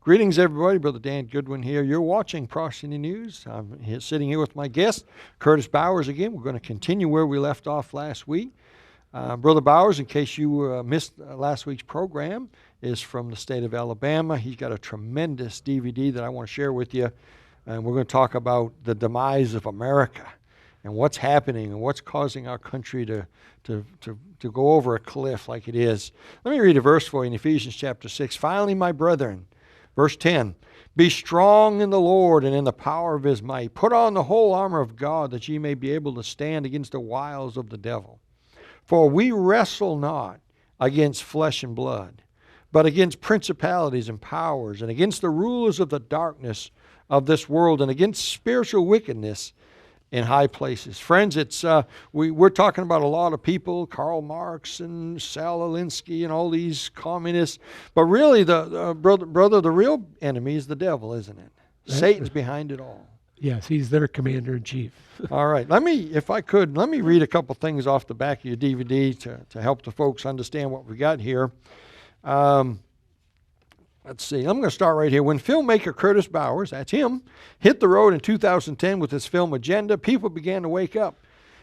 Greetings, everybody. Brother Dan Goodwin here. You're watching Prosperity News. I'm sitting here with my guest, Curtis Bowers again. We're going to continue where we left off last week. Brother Bowers, in case you missed last week's program, is from the state of Alabama. He's got a tremendous DVD that I want to share with you. And we're going to talk about the demise of America and what's happening and what's causing our country to go over a cliff like it is. Let me read a verse for you in Ephesians chapter 6. Finally, my brethren, verse 10, be strong in the Lord and in the power of his might. Put on the whole armor of God that ye may be able to stand against the wiles of the devil. For we wrestle not against flesh and blood, but against principalities and powers, and against the rulers of the darkness of this world, and against spiritual wickedness in high places. Friends, we're talking about a lot of people, Karl Marx and Saul Alinsky and all these communists, but really, the real enemy is the devil, isn't it? Satan's behind it all. Yes, he's their commander-in-chief. All right, let me read a couple things off the back of your DVD to help the folks understand what we got here. Let's see, I'm going to start right here. When filmmaker Curtis Bowers, that's him, hit the road in 2010 with his film Agenda, people began to wake up.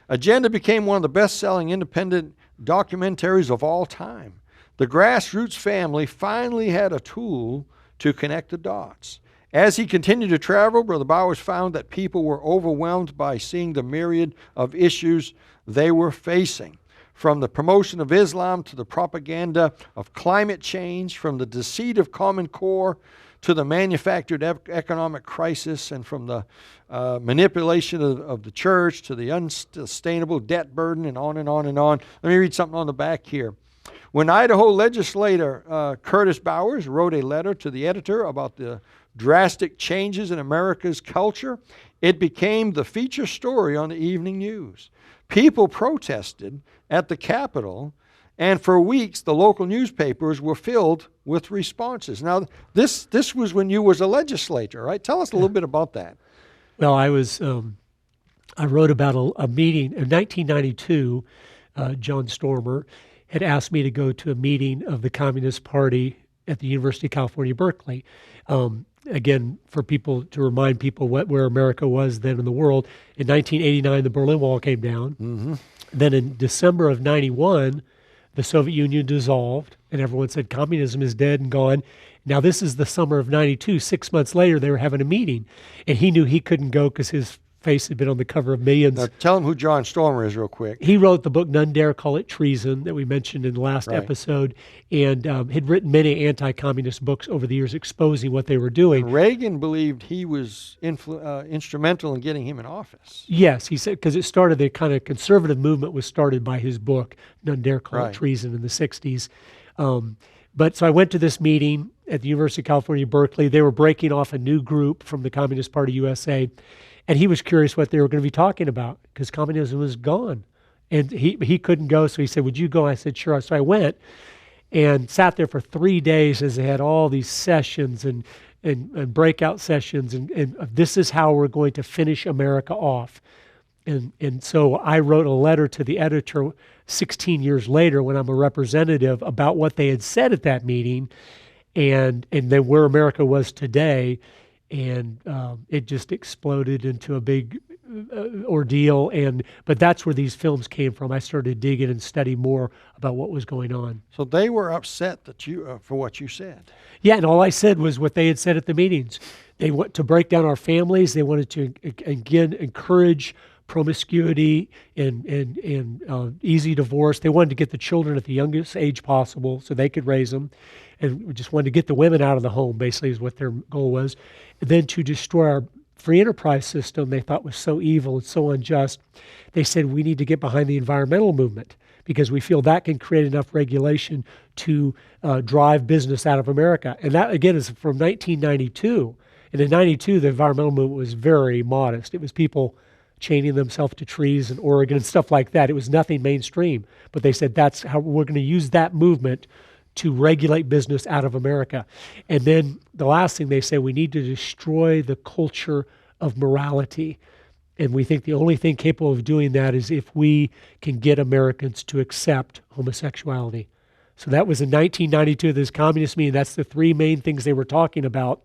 Agenda became one of the best-selling independent documentaries of all time. The grassroots family finally had a tool to connect the dots. As he continued to travel, Brother Bowers found that people were overwhelmed by seeing the myriad of issues they were facing. From the promotion of Islam to the propaganda of climate change, from the deceit of Common Core to the manufactured economic crisis, and from the manipulation of the church to the unsustainable debt burden, and on and on and on. Let me read something on the back here. When Idaho legislator Curtis Bowers wrote a letter to the editor about the drastic changes in America's culture, it became the feature story on the evening news. People protested at the Capitol, and for weeks the local newspapers were filled with responses. Now, this was when you was a legislator, right? Tell us a little bit about that. Well, I wrote about a meeting in 1992. John Stormer had asked me to go to a meeting of the Communist Party at the University of California, Berkeley. Again, to remind people where America was then in the world. In 1989, the Berlin Wall came down. Mm-hmm. Then in December of 91, the Soviet Union dissolved, and everyone said communism is dead and gone. Now, this is the summer of 92. 6 months later, they were having a meeting, and he knew he couldn't go because his face had been on the cover of millions. Now, tell him who John Stormer is real quick. He wrote the book None Dare Call It Treason that we mentioned in the last episode, and had written many anti-communist books over the years exposing what they were doing. And Reagan believed he was instrumental in getting him in office. Yes, he said, because the kind of conservative movement was started by his book, None Dare Call It Treason, in the 60s. But so I went to this meeting at the University of California, Berkeley. They were breaking off a new group from the Communist Party USA. And he was curious what they were going to be talking about because communism was gone. And he couldn't go, so he said, would you go? I said, sure. So I went and sat there for 3 days as they had all these sessions and breakout sessions. And this is how we're going to finish America off. And so I wrote a letter to the editor 16 years later when I'm a representative about what they had said at that meeting and then where America was today. And it just exploded into a big ordeal. But that's where these films came from. I started digging and studying more about what was going on. So they were upset that you for what you said. Yeah, and all I said was what they had said at the meetings. They want to break down our families. They wanted to again encourage promiscuity and easy divorce. They wanted to get the children at the youngest age possible so they could raise them. And we just wanted to get the women out of the home, basically, is what their goal was. And then to destroy our free enterprise system they thought was so evil and so unjust. They said we need to get behind the environmental movement because we feel that can create enough regulation to drive business out of America. And that, again, is from 1992. And in 92, the environmental movement was very modest. It was people chaining themselves to trees in Oregon and stuff like that. It was nothing mainstream. But they said that's how we're going to use that movement to regulate business out of America. And then the last thing they say, we need to destroy the culture of morality. And we think the only thing capable of doing that is if we can get Americans to accept homosexuality. So that was in 1992, this communist meeting. That's the three main things they were talking about.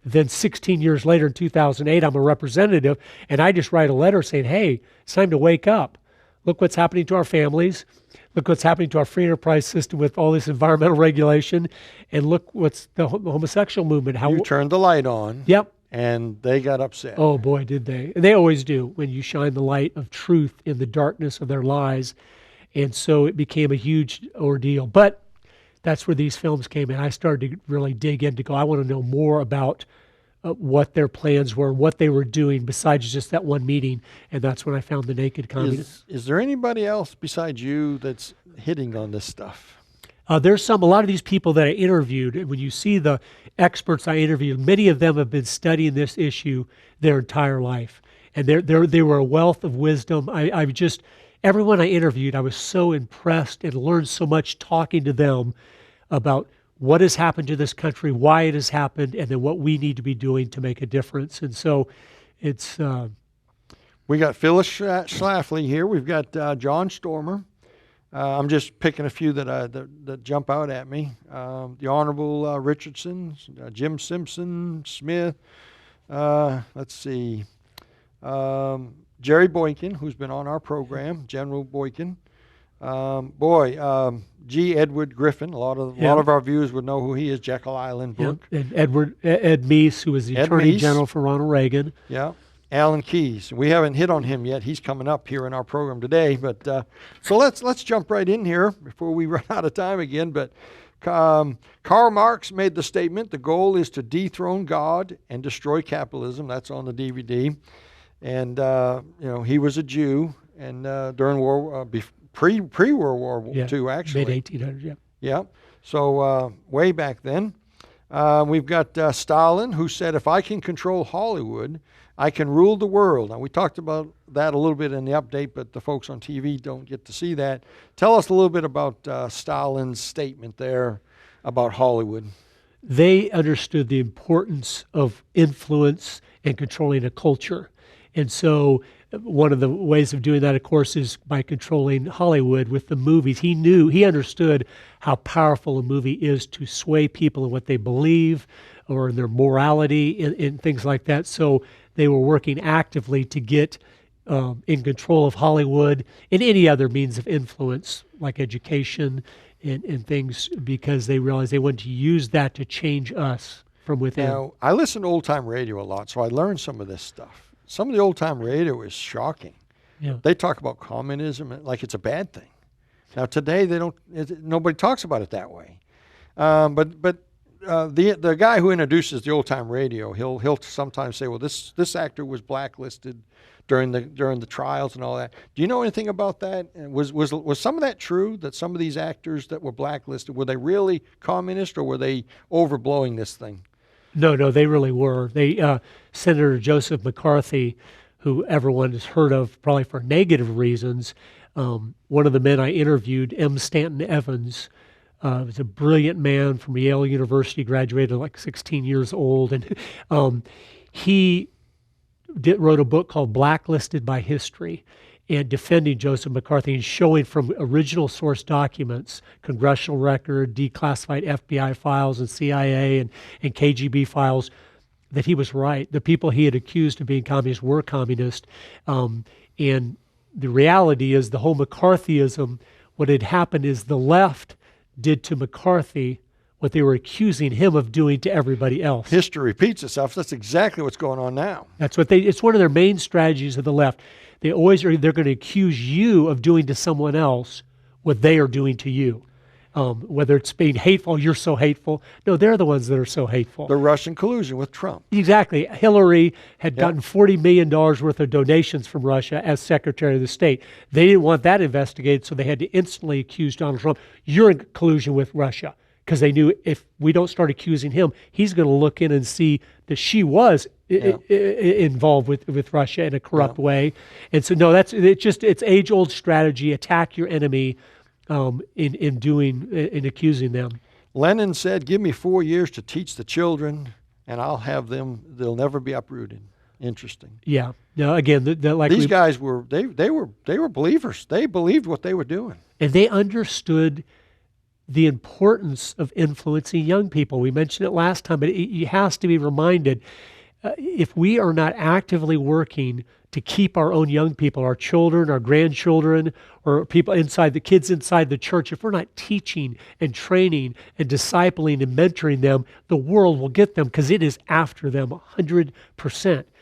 Then 16 years later, in 2008, I'm a representative, and I just write a letter saying, hey, it's time to wake up. Look what's happening to our families. Look what's happening to our free enterprise system with all this environmental regulation. And look what's the homosexual movement. How You turned the light on. Yep. And they got upset. Oh, boy, did they. And they always do when you shine the light of truth in the darkness of their lies. And so it became a huge ordeal. But that's where these films came in. I started to really dig in to go, I want to know more about what their plans were, what they were doing besides just that one meeting. And that's when I found The Naked Communist. Is there anybody else besides you that's hitting on this stuff? There's a lot of these people that I interviewed, and when you see the experts I interviewed, many of them have been studying this issue their entire life. And they were a wealth of wisdom. Everyone I interviewed, I was so impressed and learned so much talking to them about what has happened to this country, why it has happened, and then what we need to be doing to make a difference. And so it's... We got Phyllis Schlafly here. We've got John Stormer. I'm just picking a few that jump out at me. The Honorable Richardson, Jim Simpson, Smith. Let's see. Jerry Boykin, who's been on our program, General Boykin. G. Edward Griffin. A lot of our viewers would know who he is. Jekyll Island book. And Ed Meese, who was the Attorney General for Ronald Reagan. Yeah. Alan Keyes. We haven't hit on him yet. He's coming up here in our program today. But so let's jump right in here before we run out of time again. But Karl Marx made the statement: the goal is to dethrone God and destroy capitalism. That's on the DVD. And he was a Jew, and during pre-World War II, actually. Mid-1800s, yeah. Yeah. So way back then. We've got Stalin, who said, if I can control Hollywood, I can rule the world. Now, we talked about that a little bit in the update, but the folks on TV don't get to see that. Tell us a little bit about Stalin's statement there about Hollywood. They understood the importance of influence and controlling a culture. And so one of the ways of doing that, of course, is by controlling Hollywood with the movies. He understood how powerful a movie is to sway people in what they believe or in their morality and things like that. So they were working actively to get in control of Hollywood and any other means of influence, like education and things, because they realized they wanted to use that to change us from within. Now, I listen to old-time radio a lot, so I learned some of this stuff. Some of the old-time radio is shocking. Yeah. They talk about communism like it's a bad thing. Now, today, nobody talks about it that way. But the guy who introduces the old-time radio, he'll sometimes say, well, this actor was blacklisted during the trials and all that. Do you know anything about that? Was some of that true, that some of these actors that were blacklisted, were they really communist, or were they overblowing this thing? No, they really were. Senator Joseph McCarthy, who everyone has heard of probably for negative reasons, one of the men I interviewed, M. Stanton Evans, was a brilliant man from Yale University, graduated like 16 years old, and he wrote a book called Blacklisted by History, and defending Joseph McCarthy and showing from original source documents, congressional record, declassified FBI files and CIA and KGB files, that he was right. The people he had accused of being communist were communist. And the reality is the whole McCarthyism, what had happened is the left did to McCarthy what they were accusing him of doing to everybody else. History repeats itself. That's exactly what's going on now. It's one of their main strategies of the left. They're going to accuse you of doing to someone else what they are doing to you. Whether it's being hateful, you're so hateful. No, they're the ones that are so hateful. The Russian collusion with Trump. Exactly. Hillary had gotten $40 million worth of donations from Russia as Secretary of the State. They didn't want that investigated, so they had to instantly accuse Donald Trump, you're in collusion with Russia. Because they knew if we don't start accusing him, he's going to look in and see that she was involved with Russia in a corrupt way. And so, no, it's age-old strategy. Attack your enemy in accusing them. Lenin said, give me 4 years to teach the children, and I'll have them, they'll never be uprooted. Interesting. Yeah. Now, again, these guys were believers. They believed what they were doing. And they understood the importance of influencing young people. We mentioned it last time, but it has to be reminded, if we are not actively working to keep our own young people, our children, our grandchildren, or people inside the kids inside the church, if we're not teaching and training and discipling and mentoring them, the world will get them because it is after them 100%.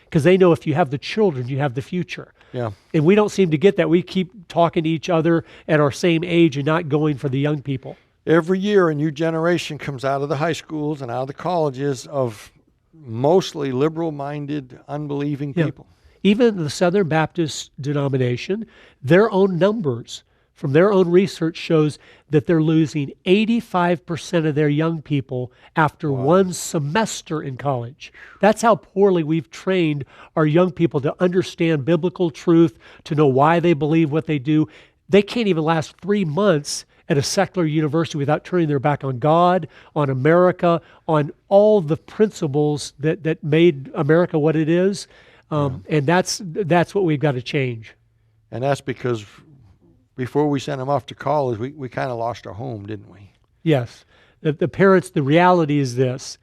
Because they know if you have the children, you have the future. Yeah. And we don't seem to get that. We keep talking to each other at our same age and not going for the young people. Every year, a new generation comes out of the high schools and out of the colleges of mostly liberal-minded, unbelieving people. Even the Southern Baptist denomination, their own numbers from their own research shows that they're losing 85% of their young people after one semester in college. That's how poorly we've trained our young people to understand biblical truth, to know why they believe what they do. They can't even last 3 months at a secular university without turning their back on God, on America, on all the principles that made America what it is. And that's what we've got to change. And that's because before we sent them off to college, we kind of lost our home, didn't we? Yes. The parents, the reality is this.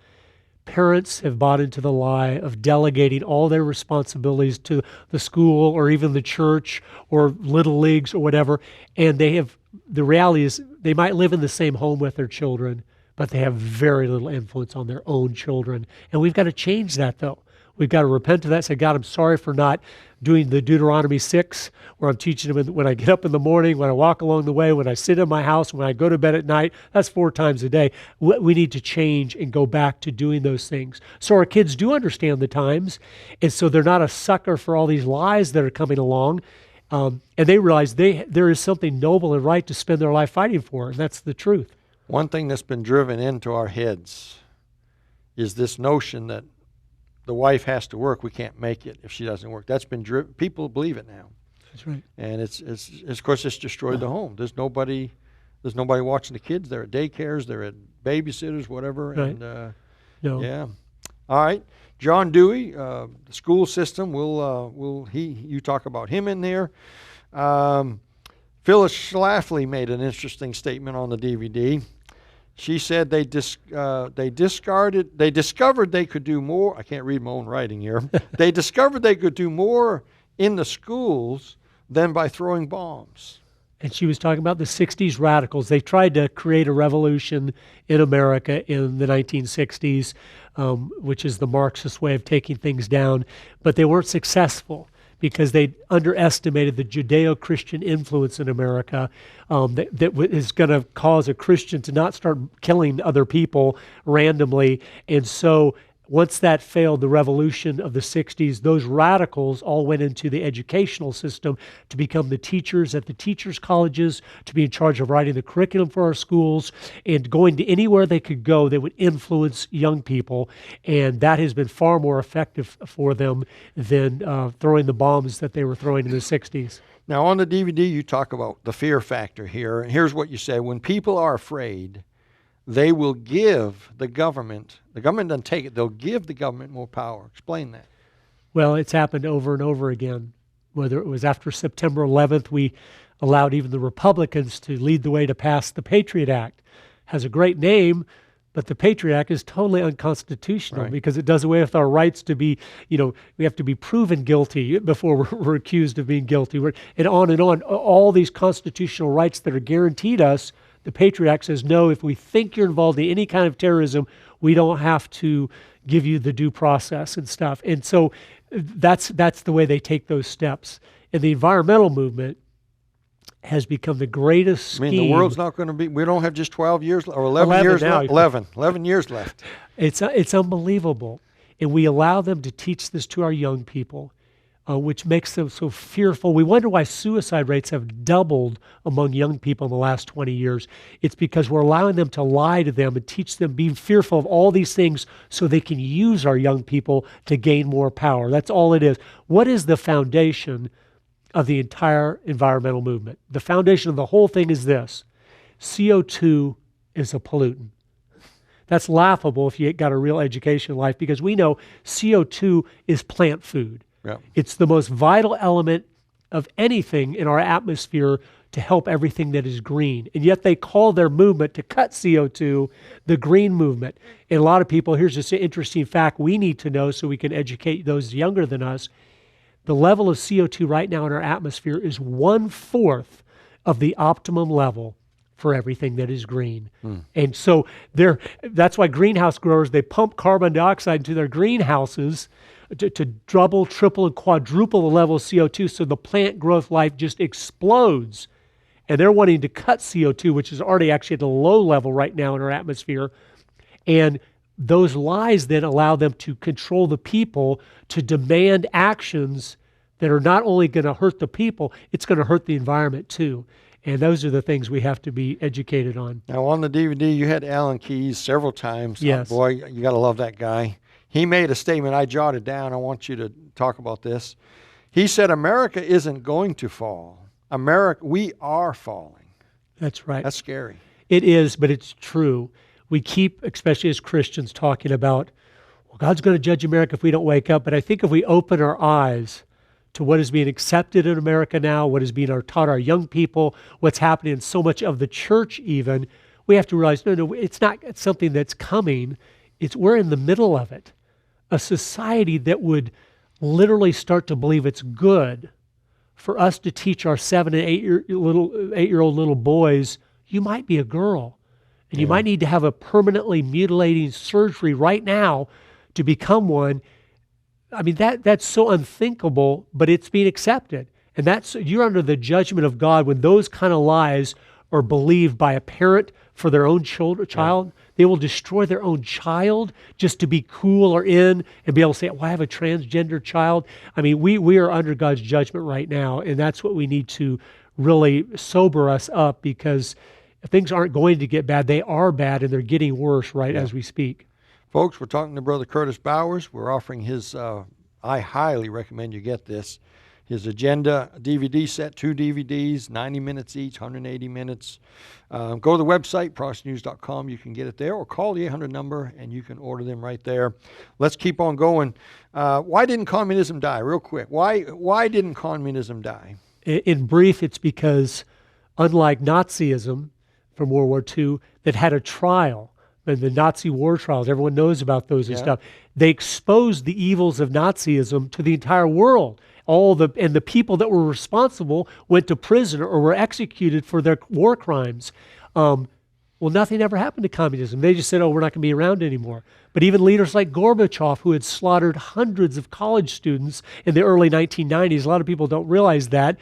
Parents have bought into the lie of delegating all their responsibilities to the school or even the church or little leagues or whatever. And the reality is they might live in the same home with their children, but they have very little influence on their own children. And we've got to change that, though. We've got to repent of that, say, God, I'm sorry for not doing the Deuteronomy 6, where I'm teaching them when I get up in the morning, when I walk along the way, when I sit in my house, when I go to bed at night. That's 4 times a day. We need to change and go back to doing those things. So our kids do understand the times, and so they're not a sucker for all these lies that are coming along. And they realize there is something noble and right to spend their life fighting for, and that's the truth. One thing that's been driven into our heads is this notion that the wife has to work. We can't make it if she doesn't work. That's been driven. People believe it now. That's right. And it's of course it's destroyed the home. There's nobody watching the kids. They're at daycares. They're at babysitters, whatever. Right. And No. yeah. All right. John Dewey, the school system. You talk about him in there. Phyllis Schlafly made an interesting statement on the DVD. She said they discovered they could do more. I can't read my own writing here. They discovered they could do more in the schools than by throwing bombs. And she was talking about the 60s radicals. They tried to create a revolution in America in the 1960s, which is the Marxist way of taking things down, but they weren't successful because they underestimated the Judeo-Christian influence in America that is going to cause a Christian to not start killing other people randomly. And so once that failed, the revolution of the 60s, those radicals all went into the educational system to become the teachers at the teachers' colleges, to be in charge of writing the curriculum for our schools, and going to anywhere they could go that would influence young people. And that has been far more effective for them than throwing the bombs that they were throwing in the 60s. Now, on the DVD, you talk about the fear factor here. And here's what you say. When people are afraid, they will give the government doesn't take it, they'll give the government more power. Explain that. Well, it's happened over and over again. Whether it was after September 11th, we allowed even the Republicans to lead the way to pass the Patriot Act. Has a great name, but the Patriot Act is totally unconstitutional because it does away with our rights to be, we have to be proven guilty before we're accused of being guilty. And on and on. All these constitutional rights that are guaranteed us, the Patriot Act says, no, if we think you're involved in any kind of terrorism, we don't have to give you the due process and stuff. And so that's the way they take those steps. And the environmental movement has become the greatest scheme. I mean, the world's not going to be, we don't have just 12 years or 11 years left. 11 years left. It's unbelievable. And we allow them to teach this to our young people, which makes them so fearful. We wonder why suicide rates have doubled among young people in the last 20 years. It's because we're allowing them to lie to them and teach them being fearful of all these things so they can use our young people to gain more power. That's all it is. What is the foundation of the entire environmental movement? The foundation of the whole thing is this: CO2 is a pollutant. That's laughable if you got a real education in life, because we know CO2 is plant food. Yeah. It's the most vital element of anything in our atmosphere to help everything that is green. And yet they call their movement to cut CO2 the green movement. And a lot of people, here's just an interesting fact we need to know so we can educate those younger than us. The level of CO2 right now in our atmosphere is 1/4 of the optimum level for everything that is green. And so that's why greenhouse growers, they pump carbon dioxide into their greenhouses to double, triple, and quadruple the level of CO2 so the plant growth life just explodes. And they're wanting to cut CO2, which is already actually at a low level right now in our atmosphere. And those lies then allow them to control the people to demand actions that are not only going to hurt the people, it's going to hurt the environment too. And those are the things we have to be educated on. Now, on the DVD, you had Alan Keyes several times. Yes. Oh, boy, you got to love that guy. He made a statement I jotted down. I want you to talk about this. He said, America isn't going to fall. We are falling. That's right. That's scary. It is, but it's true. We keep, especially as Christians, talking about, well, God's going to judge America if we don't wake up. But I think if we open our eyes to what is being accepted in America now, what is being taught our young people, what's happening in so much of the church even, we have to realize, no, it's not something that's coming. We're in the middle of it. A society that would literally start to believe it's good for us to teach our 7 and 8-year-old little boys, you might be a girl, and you might need to have a permanently mutilating surgery right now to become one. I mean, that's so unthinkable, but it's being accepted. And you're under the judgment of God when those kind of lies are believed by a parent for their own child. They will destroy their own child just to be cool or in and be able to say, well, I have a transgender child. I mean, we are under God's judgment right now, and that's what we need to really sober us up, because if things aren't going to get bad, they are bad, and they're getting worse as we speak. Folks, we're talking to Brother Curtis Bowers. We're offering his, I highly recommend you get this, his Agenda DVD set, 2 DVDs, 90 minutes each, 180 minutes. Go to the website, ProtestantNews.com. You can get it there, or call the 800 number, and you can order them right there. Let's keep on going. Why didn't communism die? Real quick. Why didn't communism die? In brief, it's because, unlike Nazism from World War II, that had a trial, the Nazi war trials, everyone knows about those and stuff. They exposed the evils of Nazism to the entire world. And the people that were responsible went to prison or were executed for their war crimes. Well, nothing ever happened to communism. They just said, we're not going to be around anymore. But even leaders like Gorbachev, who had slaughtered hundreds of college students in the early 1990s, a lot of people don't realize that,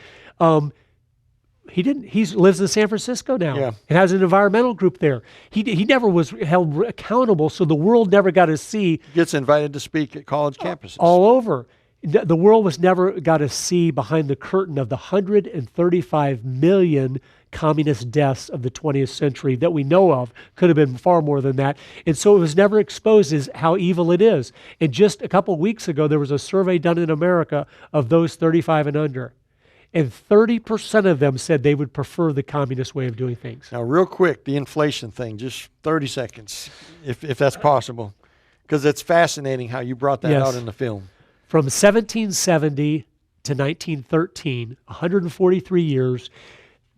he didn't. He lives in San Francisco now and has an environmental group there. He never was held accountable, so the world never got to see. Gets invited to speak at college campuses. All over. The world was never got to see behind the curtain of the 135 million communist deaths of the 20th century that we know of. Could have been far more than that. And so it was never exposed as how evil it is. And just a couple of weeks ago, there was a survey done in America of those 35 and under. And 30% of them said they would prefer the communist way of doing things. Now, real quick, the inflation thing, just 30 seconds, if that's possible, because it's fascinating how you brought that out in the film. From 1770 to 1913, 143 years,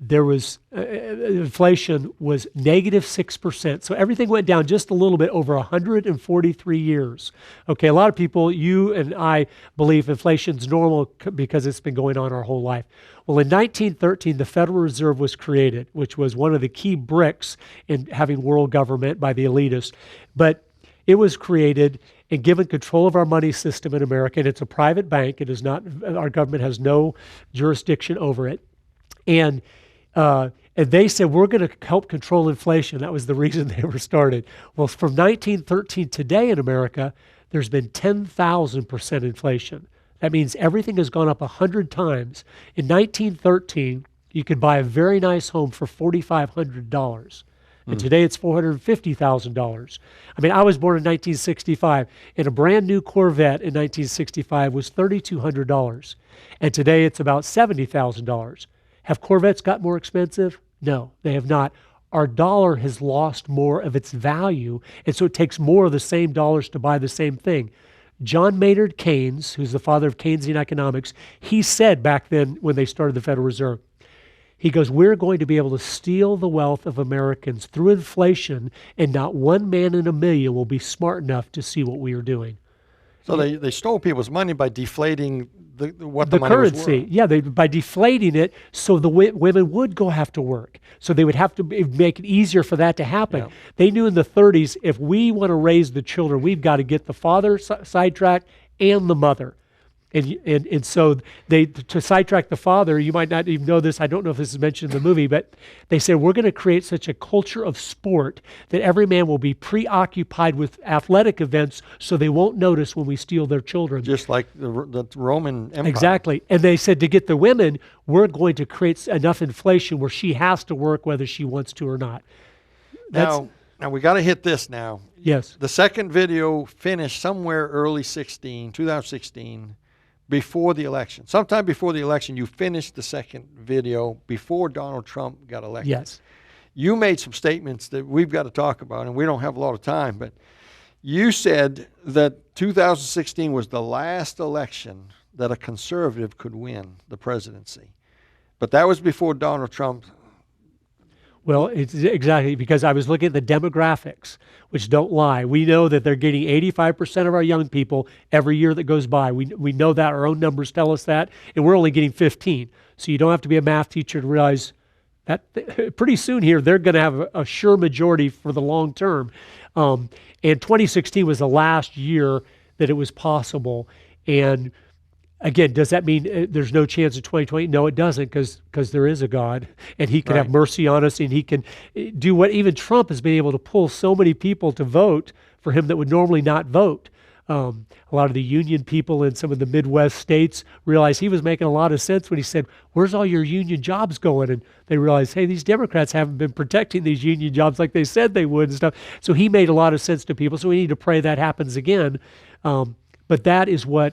there was inflation was negative 6%. So everything went down just a little bit over 143 years. Okay, a lot of people, you and I, believe inflation's normal because it's been going on our whole life. Well, in 1913, the Federal Reserve was created, which was one of the key bricks in having world government by the elitists. But it was created and given control of our money system in America, and it's a private bank. It is not, our government has no jurisdiction over it. And they said, we're going to help control inflation. That was the reason they were started. Well, from 1913 today in America, there's been 10,000% inflation. That means everything has gone up 100 times. In 1913, you could buy a very nice home for $4,500. And today it's $450,000. I mean, I was born in 1965, and a brand new Corvette in 1965 was $3,200. And today it's about $70,000. Have Corvettes got more expensive? No, they have not. Our dollar has lost more of its value, and so it takes more of the same dollars to buy the same thing. John Maynard Keynes, who's the father of Keynesian economics, he said back then when they started the Federal Reserve, he goes, we're going to be able to steal the wealth of Americans through inflation, and not one man in a million will be smart enough to see what we are doing. So they stole people's money by deflating what The the money was currency, worth. yeah, by deflating it, so the women would go have to work. So they would have to make it easier for that to happen. Yeah. They knew in the 30s, if we want to raise the children, we've got to get the father sidetracked and the mother. And so to sidetrack the father, you might not even know this, I don't know if this is mentioned in the movie, but they said, we're going to create such a culture of sport that every man will be preoccupied with athletic events so they won't notice when we steal their children. Just like the Roman Empire. Exactly. And they said to get the women, we're going to create enough inflation where she has to work whether she wants to or not. Now we got to hit this now. Yes. The second video finished somewhere early 2016, before the election. Sometime before the election, you finished the second video before Donald Trump got elected. Yes. You made some statements that we've got to talk about, and we don't have a lot of time, but you said that 2016 was the last election that a conservative could win the presidency. But that was before Donald Trump. Well, it's exactly because I was looking at the demographics, which don't lie. We know that they're getting 85% of our young people every year that goes by. We know that. Our own numbers tell us that, and we're only getting 15. So you don't have to be a math teacher to realize that pretty soon here they're going to have a sure majority for the long term. And 2016 was the last year that it was possible. And again, does that mean there's no chance of 2020? No, it doesn't, because there is a God, and he can have mercy on us, and he can do what even Trump has been able to pull so many people to vote for him that would normally not vote. A lot of the union people in some of the Midwest states realized he was making a lot of sense when he said, where's all your union jobs going? And they realized, hey, these Democrats haven't been protecting these union jobs like they said they would and stuff. So he made a lot of sense to people, so we need to pray that happens again. But that is what...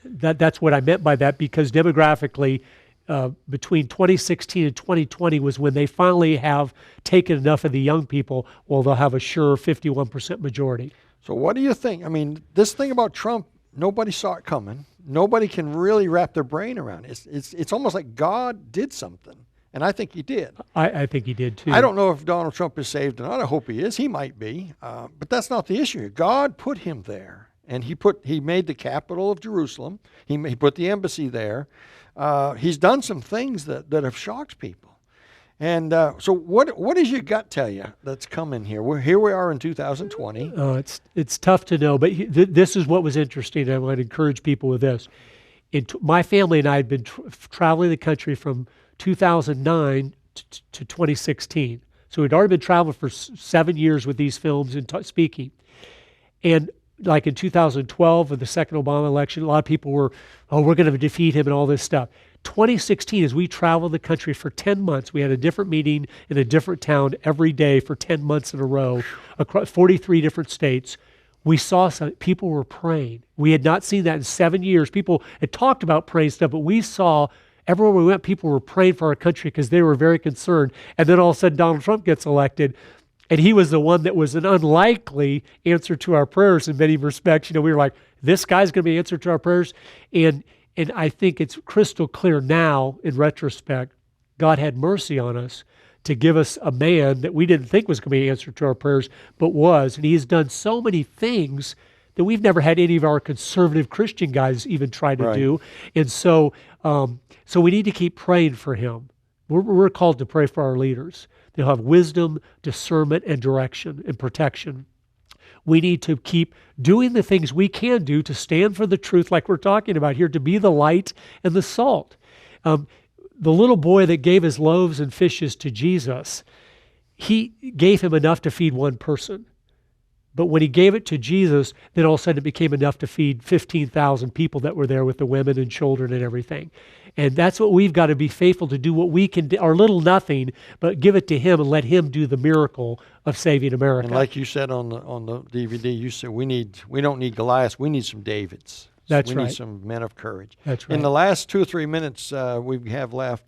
That's what I meant by that, because demographically, between 2016 and 2020 was when they finally have taken enough of the young people, well, they'll have a sure 51% majority. So what do you think? I mean, this thing about Trump, nobody saw it coming. Nobody can really wrap their brain around it. It's almost like God did something, and I think he did. I think he did too. I don't know if Donald Trump is saved or not. I hope he is. He might be, but that's not the issue. God put him there. And he made the capital of Jerusalem. He put the embassy there. He's done some things that have shocked people. And so what does your gut tell you that's coming here? Here we are in 2020. It's tough to know, but this is what was interesting. I want to encourage people with this. My family and I had been traveling the country from 2009 to 2016. So we'd already been traveling for 7 years with these films and speaking. And like in 2012 with the second Obama election, a lot of people were, we're going to defeat him and all this stuff. 2016, as we traveled the country for 10 months, we had a different meeting in a different town every day for 10 months in a row, across 43 different states. We saw people were praying. We had not seen that in 7 years. People had talked about praying stuff, but we saw everywhere we went, people were praying for our country because they were very concerned. And then all of a sudden, Donald Trump gets elected. And he was the one that was an unlikely answer to our prayers in many respects. We were like, this guy's going to be an answer to our prayers. And I think it's crystal clear now, in retrospect, God had mercy on us to give us a man that we didn't think was going to be an answer to our prayers, but was. And he has done so many things that we've never had any of our conservative Christian guys even try to do. And so we need to keep praying for him. We're called to pray for our leaders. They'll have wisdom, discernment, and direction and protection. We need to keep doing the things we can do to stand for the truth like we're talking about here, to be the light and the salt. The little boy that gave his loaves and fishes to Jesus, he gave him enough to feed one person. But when he gave it to Jesus, then all of a sudden it became enough to feed 15,000 people that were there with the women and children and everything. And that's what we've got to be faithful to do, what we can do, our little nothing, but give it to him and let him do the miracle of saving America. And like you said on the DVD, you said we don't need Goliath, we need some Davids. That's we right. need some men of courage. That's right. In the last 2 or 3 minutes we have left,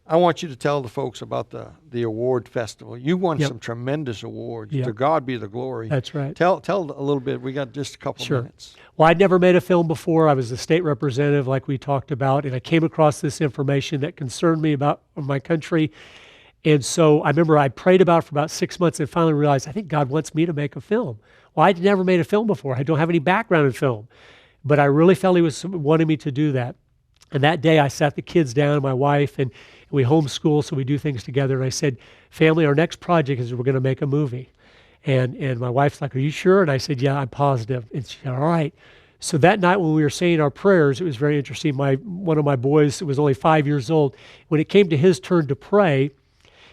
I want you to tell the folks about the award festival. You won Yep. some tremendous awards. Yep. To God be the glory. That's right. Tell a little bit. We got just a couple Sure. minutes. Well, I'd never made a film before. I was a state representative, like we talked about, and I came across this information that concerned me about my country. And so I remember I prayed about it for about 6 months and finally realized I think God wants me to make a film. Well, I'd never made a film before. I don't have any background in film, but I really felt He was wanting me to do that. And that day I sat the kids down and my wife, and we homeschool, so we do things together. And I said, family, our next project is we're going to make a movie. And my wife's like, are you sure? And I said, yeah, I'm positive. And she said, all right. So that night when we were saying our prayers, it was very interesting. One of my boys, was only 5 years old, when it came to his turn to pray,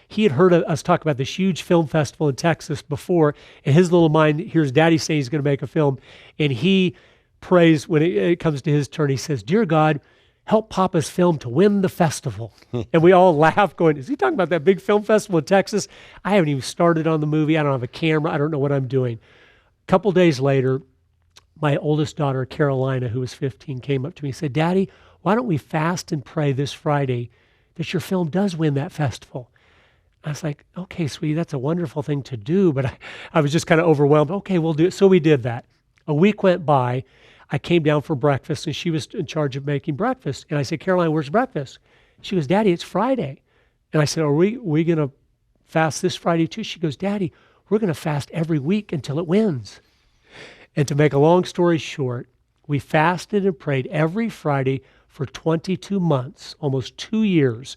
he had heard us talk about this huge film festival in Texas before, and his little mind hears Daddy saying he's going to make a film, and he prays when it comes to his turn. He says, dear God, help Papa's film to win the festival. And we all laugh going, is he talking about that big film festival in Texas? I haven't even started on the movie. I don't have a camera. I don't know what I'm doing. A couple days later, my oldest daughter, Carolina, who was 15, came up to me and said, Daddy, why don't we fast and pray this Friday that your film does win that festival? I was like, okay, sweetie, that's a wonderful thing to do, but I was just kind of overwhelmed. Okay, we'll do it. So we did that. A week went by. I came down for breakfast, and she was in charge of making breakfast. And I said, Caroline, where's breakfast? She goes, Daddy, it's Friday. And I said, are we going to fast this Friday too? She goes, Daddy, we're going to fast every week until it wins. And to make a long story short, we fasted and prayed every Friday for 22 months, almost 2 years,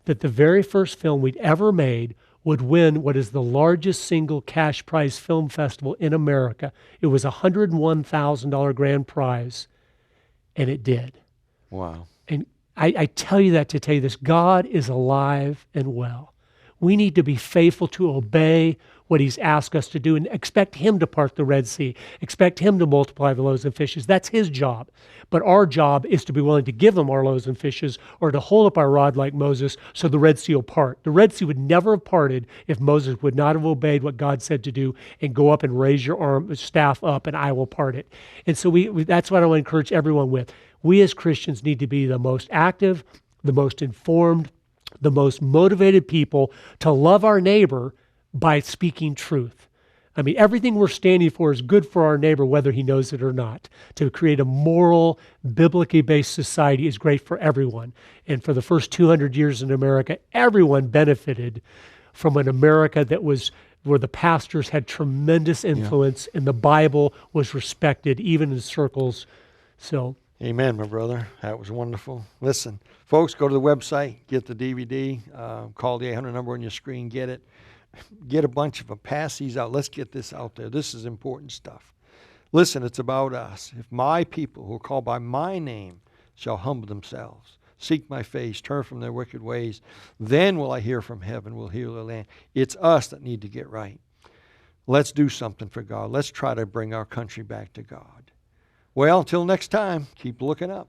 that the very first film we'd ever made would win what is the largest single cash prize film festival in America. It was a $101,000 grand prize, and it did. Wow. And I tell you that to tell you this, God is alive and well. We need to be faithful to obey what He's asked us to do and expect Him to part the Red Sea, expect Him to multiply the loaves and fishes. That's His job. But our job is to be willing to give Him our loaves and fishes, or to hold up our rod like Moses so the Red Sea will part. The Red Sea would never have parted if Moses would not have obeyed what God said to do and go up and raise your staff up and I will part it. And so that's what I want to encourage everyone with. We as Christians need to be the most active, the most informed, the most motivated people to love our neighbor by speaking truth. I mean, everything we're standing for is good for our neighbor, whether he knows it or not. To create a moral, biblically based society is great for everyone. And for the first 200 years in America, everyone benefited from an America that was where the pastors had tremendous influence and the Bible was respected, even in circles. So, amen, my brother. That was wonderful. Listen, folks, go to the website, get the DVD, call the 800 number on your screen, get it. Get a bunch of them, pass these out. Let's get this out there. This is important stuff. Listen, it's about us. If my people who are called by my name shall humble themselves, seek my face, turn from their wicked ways, then will I hear from heaven, will heal their land. It's us that need to get right. Let's do something for God. Let's try to bring our country back to God. Well, until next time, keep looking up.